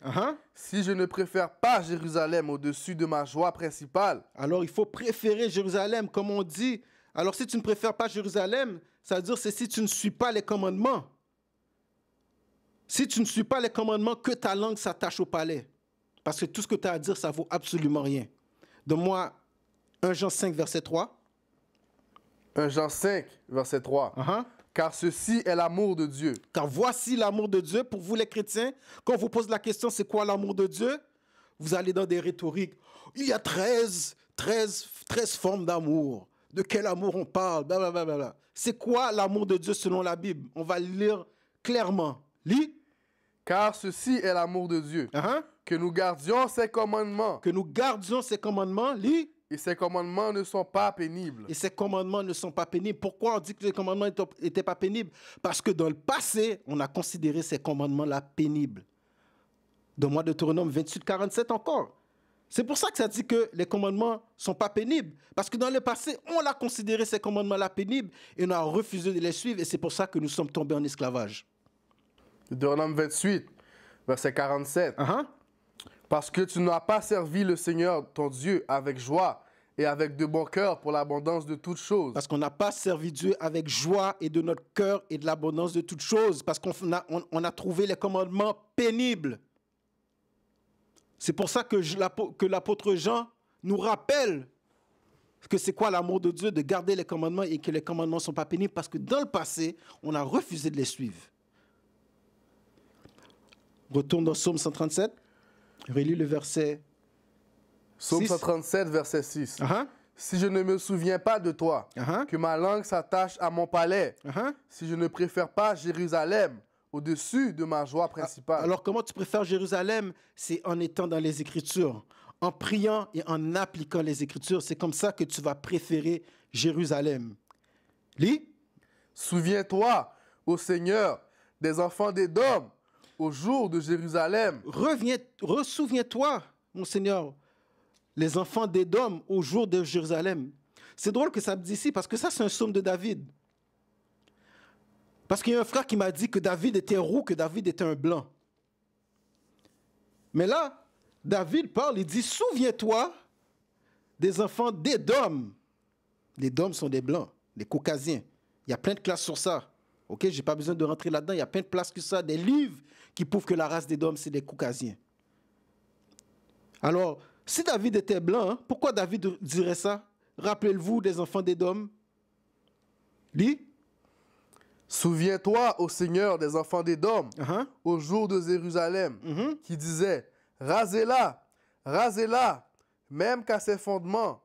Si je ne préfère pas Jérusalem au-dessus de ma joie principale. Alors, il faut préférer Jérusalem, comme on dit. Alors, si tu ne préfères pas Jérusalem, ça veut dire c'est si tu ne suis pas les commandements. Si tu ne suis pas les commandements, que ta langue s'attache au palais. Parce que tout ce que tu as à dire, ça vaut absolument rien. Donne-moi 1 Jean 5, verset 3. 1 Jean 5, verset 3. Car ceci est l'amour de Dieu. Car voici l'amour de Dieu. Pour vous les chrétiens, quand on vous pose la question, c'est quoi l'amour de Dieu? Vous allez dans des rhétoriques. Il y a 13 formes d'amour. De quel amour on parle? Blablabla. C'est quoi l'amour de Dieu selon la Bible? On va le lire clairement. Lis. Car ceci est l'amour de Dieu. Que nous gardions ses commandements. Que nous gardions ses commandements. Lis. Et ces commandements ne sont pas pénibles. Et ces commandements ne sont pas pénibles. Pourquoi on dit que les commandements n'étaient pas pénibles? Parce que dans le passé, on a considéré ces commandements-là pénibles. Donne-moi Deutéronome 28, 47 encore. C'est pour ça que ça dit que les commandements ne sont pas pénibles. Parce que dans le passé, on a considéré ces commandements-là pénibles et on a refusé de les suivre. Et c'est pour ça que nous sommes tombés en esclavage. Deutéronome 28, verset 47. Parce que tu n'as pas servi le Seigneur, ton Dieu, avec joie et avec de bon cœur pour l'abondance de toutes choses. Parce qu'on n'a pas servi Dieu avec joie et de notre cœur et de l'abondance de toutes choses. Parce qu'on a trouvé les commandements pénibles. C'est pour ça que l'apôtre Jean nous rappelle que c'est quoi l'amour de Dieu, de garder les commandements et que les commandements ne sont pas pénibles. Parce que dans le passé, on a refusé de les suivre. Retourne dans Psaume 137. Relis le verset Psaume 6. 137, verset 6. Si je ne me souviens pas de toi, que ma langue s'attache à mon palais, si je ne préfère pas Jérusalem au-dessus de ma joie principale. Alors, comment tu préfères Jérusalem? C'est en étant dans les Écritures, en priant et en appliquant les Écritures. C'est comme ça que tu vas préférer Jérusalem. Lis. Souviens-toi, ô Seigneur, des enfants d'Édom, au jour de Jérusalem. Ressouviens-toi, mon Seigneur, les enfants d'Édom au jour de Jérusalem. C'est drôle que ça me dise ici, parce que ça, c'est un psaume de David. Parce qu'il y a un frère qui m'a dit que David était roux, que David était un blanc. Mais là, David parle, il dit, souviens-toi des enfants d'Édom. Les Dômes sont des blancs, des caucasiens. Il y a plein de classes sur ça. Ok, j'ai pas besoin de rentrer là-dedans. Il y a plein de places que ça, des livres qui prouvent que la race des Dômes, c'est des caucasiens. Alors, si David était blanc, pourquoi David dirait ça? Rappelez-vous des enfants d'Édom. Lis. Souviens-toi, ô Seigneur, des enfants d'Édom, au jour de Jérusalem, qui disait, rasez-la, rasez-la, même qu'à ses fondements.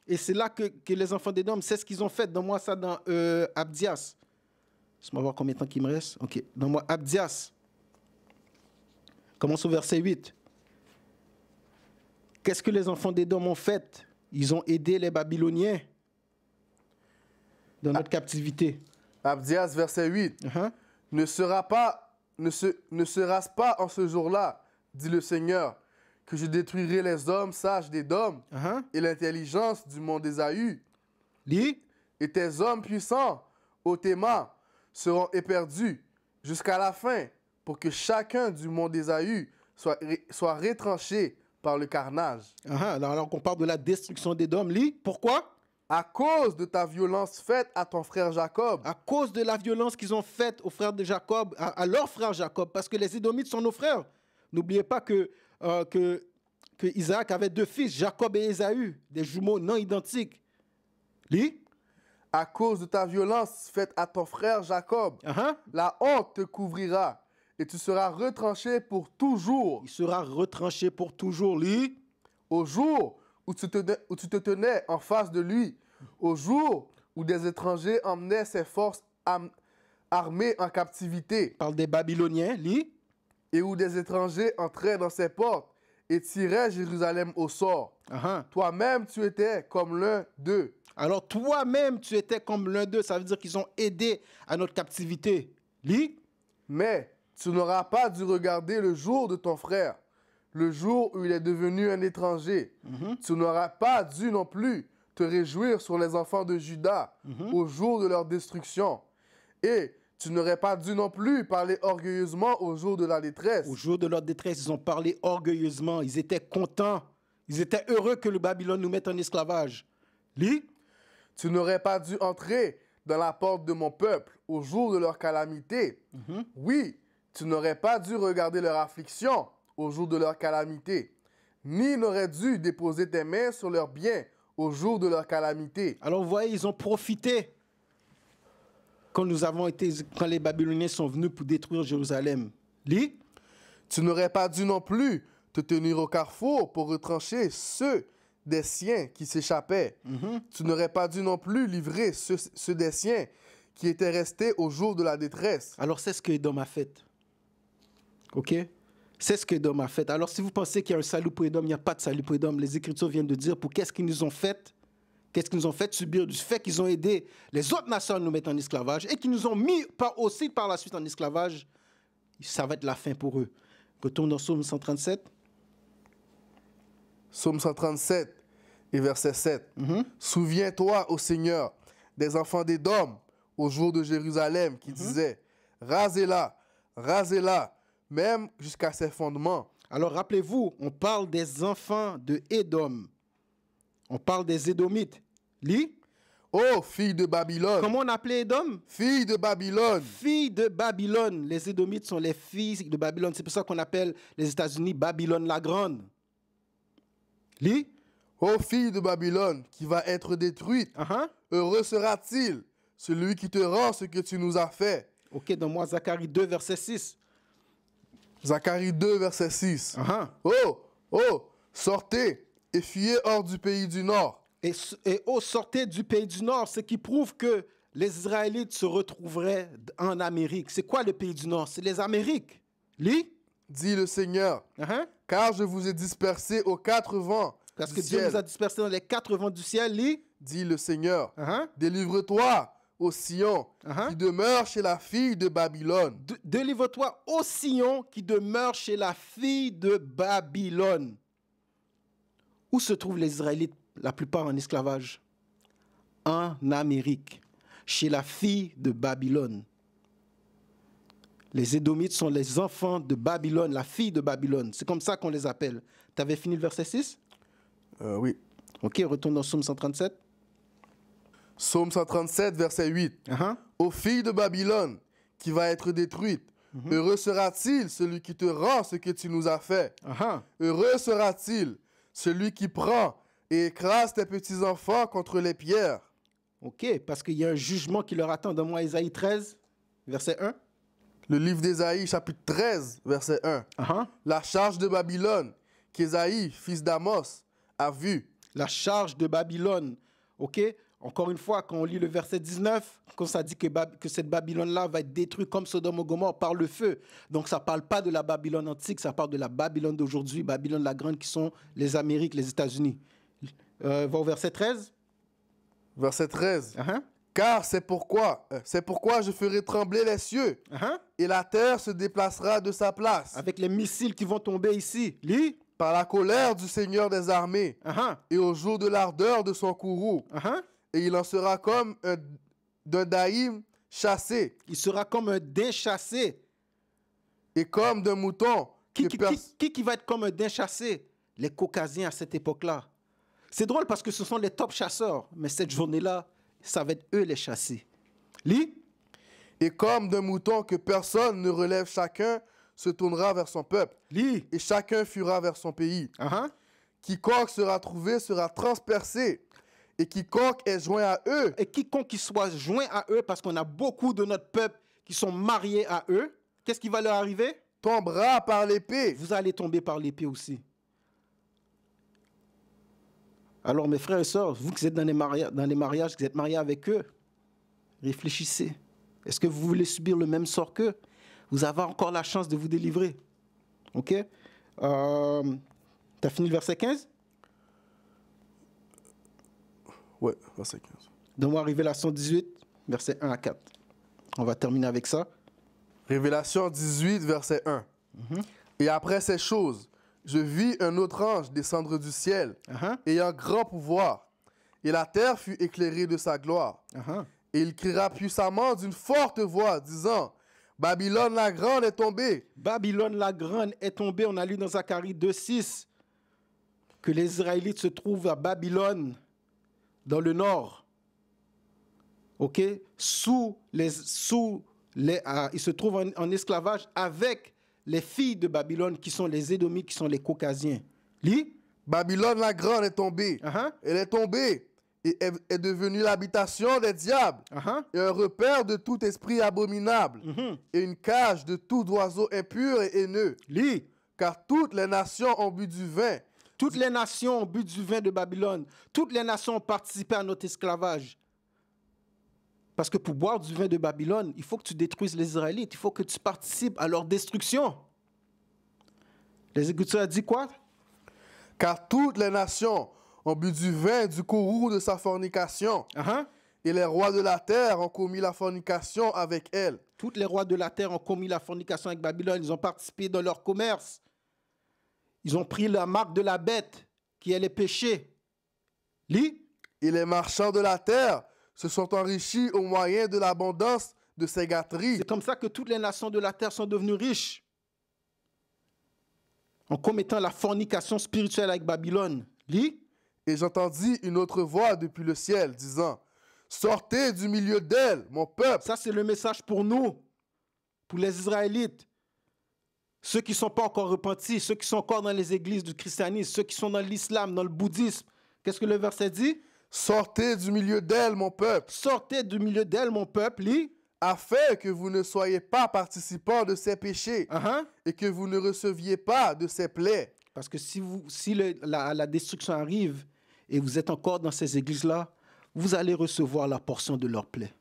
Et c'est là que les enfants d'Édom, c'est ce qu'ils ont fait. Donne-moi ça dans Abdias. Laisse-moi voir combien de temps il me reste. Ok, donne-moi Abdias. Commence au verset 8. Qu'est-ce que les enfants d'Édom ont fait? Ils ont aidé les Babyloniens dans notre captivité. Abdias, verset 8. Ne sera-ce pas en ce jour-là, dit le Seigneur, que je détruirai les hommes sages d'Édom et l'intelligence du mont d'Ésaü. Lis. Et tes hommes puissants, ô Théma, seront éperdus jusqu'à la fin, pour que chacun du mont d'Ésaü soit retranché par le carnage. Alors qu'on parle de la destruction d'Édom, lis. Pourquoi? À cause de ta violence faite à ton frère Jacob. À cause de la violence qu'ils ont faite aux frères de Jacob, à leur frère Jacob, parce que les Édomites sont nos frères. N'oubliez pas que Isaac avait deux fils, Jacob et Ésaü, des jumeaux non identiques. Lis. À cause de ta violence faite à ton frère Jacob, la honte te couvrira et tu seras retranché pour toujours. Il sera retranché pour toujours, lis. Au jour où tu te tenais en face de lui, au jour où des étrangers emmenaient ses forces armées en captivité. Parle des Babyloniens, lis. Et où des étrangers entraient dans ses portes et tiraient Jérusalem au sort. Toi-même, tu étais comme l'un d'eux. Alors toi-même, tu étais comme l'un d'eux. Ça veut dire qu'ils ont aidé à notre captivité. Lis. Mais tu n'auras pas dû regarder le jour de ton frère, le jour où il est devenu un étranger. Tu n'auras pas dû non plus te réjouir sur les enfants de Juda au jour de leur destruction. Et Tu n'aurais pas dû non plus parler orgueilleusement au jour de la détresse. Au jour de leur détresse, ils ont parlé orgueilleusement. Ils étaient contents. Ils étaient heureux que le Babylone nous mette en esclavage. Lis. Tu n'aurais pas dû entrer dans la porte de mon peuple au jour de leur calamité. Oui, tu n'aurais pas dû regarder leur affliction au jour de leur calamité, ni n'aurais dû déposer tes mains sur leurs biens au jour de leur calamité. Alors vous voyez, ils ont profité quand les Babyloniens sont venus pour détruire Jérusalem. Lis. Tu n'aurais pas dû non plus te tenir au carrefour pour retrancher ceux des siens qui s'échappaient. Tu n'aurais pas dû non plus livrer ceux des siens qui étaient restés au jour de la détresse. Alors c'est ce que Édom a fait. OK? C'est ce que Édom a fait. Alors si vous pensez qu'il y a un salut pour Édom, il n'y a pas de salut pour Édom. Les Écritures viennent de dire pour qu'est-ce qu'ils nous ont fait? Qu'est-ce qu'ils nous ont fait subir du fait qu'ils ont aidé les autres nations à nous mettre en esclavage et qu'ils nous ont mis aussi par la suite en esclavage. Ça va être la fin pour eux. Retourne dans Psaume 137. Psaume 137 et verset 7. Souviens-toi, ô Seigneur, des enfants d'Édom au jour de Jérusalem qui disaient « Rasez-la, rasez-la, même jusqu'à ses fondements. » Alors rappelez-vous, on parle des enfants de Édom. On parle des Édomites. Lis. Ô fille de Babylone. Comment on appelait Édom? Fille de Babylone. Fille de Babylone. Les Édomites sont les filles de Babylone. C'est pour ça qu'on appelle les États-Unis Babylone la Grande. Lis. Ô fille de Babylone, qui va être détruite, heureux sera-t-il celui qui te rend ce que tu nous as fait. Ok, donne-moi Zacharie 2, verset 6. Zacharie 2, verset 6. Oh, sortez et fuyez hors du pays du Nord. Et sortez du pays du Nord, ce qui prouve que les Israélites se retrouveraient en Amérique. C'est quoi le pays du Nord? C'est les Amériques. Lis. Dit le Seigneur, car je vous ai dispersés aux quatre vents. Parce que Dieu nous a dispersés dans les quatre vents du ciel. Lis. Dit le Seigneur, délivre-toi, ô Sion, qui demeure chez la fille de Babylone. Délivre-toi, ô Sion, qui demeure chez la fille de Babylone. Où se trouvent les Israélites, la plupart en esclavage? En Amérique, chez la fille de Babylone. Les Édomites sont les enfants de Babylone, la fille de Babylone. C'est comme ça qu'on les appelle. Tu avais fini le verset 6? Oui. Ok, retourne dans Psaume 137. Psaume 137, verset 8. Ô fille de Babylone, qui va être détruite, heureux sera-t-il celui qui te rend ce que tu nous as fait. Heureux sera-t-il celui qui prend et écrase tes petits-enfants contre les pierres. Ok, parce qu'il y a un jugement qui leur attend. Donne-moi Ésaïe 13, verset 1. Le livre d'Ésaïe, chapitre 13, verset 1. La charge de Babylone, qu'Ésaïe, fils d'Amos, a vue. La charge de Babylone. Ok, encore une fois, quand on lit le verset 19, quand ça dit que cette Babylone-là va être détruite comme Sodome et Gomorrhe par le feu. Donc ça ne parle pas de la Babylone antique, ça parle de la Babylone d'aujourd'hui, Babylone la Grande, qui sont les Amériques, les États-Unis. Va au verset 13. Verset 13. Car c'est pourquoi je ferai trembler les cieux, et la terre se déplacera de sa place. Avec les missiles qui vont tomber ici. Lis. Par la colère du Seigneur des armées, et au jour de l'ardeur de son courroux. Et il en sera comme d'un daïm chassé. Il sera comme un daim chassé. Et comme d'un mouton. Qui va être comme un daim chassé? Les Caucasiens à cette époque-là. C'est drôle parce que ce sont les top chasseurs. Mais cette journée-là, ça va être eux les chassés. Lis. Et comme d'un mouton que personne ne relève, chacun se tournera vers son peuple. Lis. Et chacun fuira vers son pays. Quiconque sera trouvé sera transpercé. Et quiconque est joint à eux. Et quiconque qui soit joint à eux, parce qu'on a beaucoup de notre peuple qui sont mariés à eux, qu'est-ce qui va leur arriver? Tombera par l'épée. Vous allez tomber par l'épée aussi. Alors mes frères et sœurs, vous qui êtes dans les mariages, qui êtes mariés avec eux, réfléchissez. Est-ce que vous voulez subir le même sort qu'eux? Vous avez encore la chance de vous délivrer. Ok? T'as fini le verset 15? Ouais, verset 15. Donne-moi Révélation 18, verset 1 à 4. On va terminer avec ça. Révélation 18, verset 1. Et après ces choses, je vis un autre ange descendre du ciel, ayant grand pouvoir. Et la terre fut éclairée de sa gloire. Et il criera puissamment d'une forte voix, disant, Babylone la grande est tombée. Babylone la grande est tombée. On a lu dans Zacharie 2,6 que les Israélites se trouvent à Babylone, dans le nord. OK? Ils se trouvent en esclavage avec les filles de Babylone qui sont les Édomites, qui sont les Caucasiens. Lis. Babylone la grande est tombée. Elle est tombée et est devenue l'habitation des diables et un repère de tout esprit abominable et une cage de tout oiseau impur et haineux. Lis. Car toutes les nations ont bu du vin. Toutes les nations ont bu du vin de Babylone. Toutes les nations ont participé à notre esclavage. Parce que pour boire du vin de Babylone, il faut que tu détruises les Israélites. Il faut que tu participes à leur destruction. Les Écritures disent quoi? Car toutes les nations ont bu du vin du courroux de sa fornication. Et les rois de la terre ont commis la fornication avec elle. Tous les rois de la terre ont commis la fornication avec Babylone. Ils ont participé dans leur commerce. Ils ont pris la marque de la bête, qui est les péchés. Lis. Et les marchands de la terre se sont enrichis au moyen de l'abondance de ces gâteries. C'est comme ça que toutes les nations de la terre sont devenues riches. En commettant la fornication spirituelle avec Babylone. Lis. Et j'entendis une autre voix depuis le ciel disant, sortez du milieu d'elle, mon peuple. Ça, c'est le message pour nous, pour les Israélites. Ceux qui ne sont pas encore repentis, ceux qui sont encore dans les églises du christianisme, ceux qui sont dans l'islam, dans le bouddhisme. Qu'est-ce que le verset dit? Sortez du milieu d'elle, mon peuple. Sortez du milieu d'elle, mon peuple. Lis. Afin que vous ne soyez pas participants de ses péchés et que vous ne receviez pas de ses plaies. Parce que si la destruction arrive et vous êtes encore dans ces églises-là, vous allez recevoir la portion de leurs plaies.